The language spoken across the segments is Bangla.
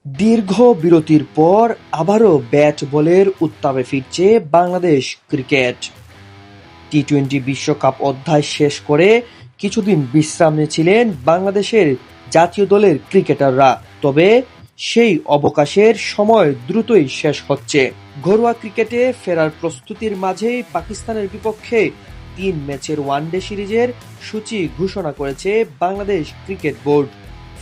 দীর্ঘ বিরতির পর আবারও ব্যাট বলের উত্তাপে ফিরছে বাংলাদেশ ক্রিকেট। টি-টোয়েন্টি বিশ্বকাপ অধ্যায় শেষ করে কিছুদিন বিশ্রাম নিয়েছিলেন বাংলাদেশের জাতীয় দলের ক্রিকেটাররা। তবে সেই অবকাশের সময় দ্রুতই শেষ হচ্ছে। ঘরোয়া ক্রিকেটে ফেরার প্রস্তুতির মাঝেই পাকিস্তানের বিপক্ষে ৩ ম্যাচের ওয়ানডে সিরিজের সূচি ঘোষণা করেছে বাংলাদেশ ক্রিকেট বোর্ড।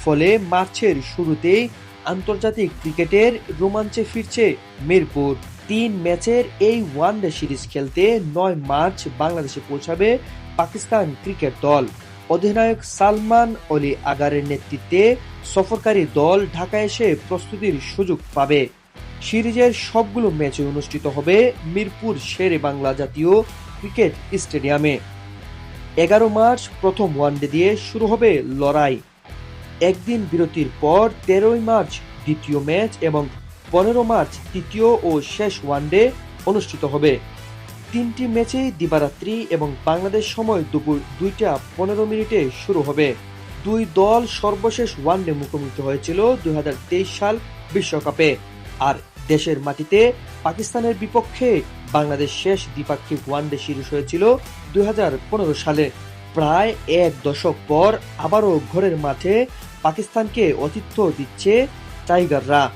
ফলে মার্চের শুরুতেই আন্তর্জাতিক ক্রিকেটের রোমাঞ্চে ফিরছে মিরপুর। ৩ ম্যাচের এই ওয়ানডে সিরিজ খেলতে ৯ মার্চ বাংলাদেশে পৌঁছাবে পাকিস্তান ক্রিকেট দল। অধিনায়ক সালমান অলি আগারের নেতৃত্বে সফরকারী দল ঢাকায় এসে প্রস্তুতির সুযোগ পাবে। সিরিজের সবগুলো ম্যাচই অনুষ্ঠিত হবে মিরপুর শেরে বাংলা জাতীয় ক্রিকেট স্টেডিয়ামে। ১১ মার্চ প্রথম ওয়ানডে দিয়ে শুরু হবে লড়াই। একদিন বিরতির পর ১৩ মার্চ দ্বিতীয় ম্যাচ এবং ১৫ মার্চ তৃতীয় ও শেষ ওয়ানডে অনুষ্ঠিত হবে। ৩টি ম্যাচেই দিবারাত্রি এবং বাংলাদেশ সময় দুপুর ২টা ১৫ শুরু হবে। দুই দল সর্বশেষ ওয়ানডে মুখোমুখি হয়েছিল ২০২৩ সাল বিশ্বকাপে। আর দেশের মাটিতে পাকিস্তানের বিপক্ষে বাংলাদেশ শেষ দ্বিপাক্ষিক ওয়ানডে সিরিজ হয়েছিল ২০১৫ সালে। প্রায় এক দশক পর আবারও ঘরের মাঠে পাকিস্তানকে আতিথ্য দিচ্ছে টাইগাররা।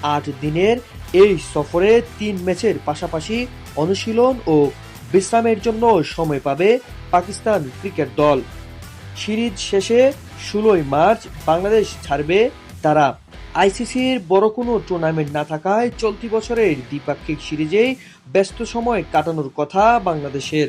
৮ দিনের এই সফরে ৩ ম্যাচের পাশাপাশি অনুশীলন ও বিশ্রামের জন্য সময় পাবে পাকিস্তান ক্রিকেট দল। সিরিজ শেষে ১৬ মার্চ বাংলাদেশ ছাড়বে তারা। আইসিসির বড় কোনো টুর্নামেন্ট না থাকায় চলতি বছরের দ্বিপাক্ষিক সিরিজেই ব্যস্ত সময় কাটানোর কথা বাংলাদেশের।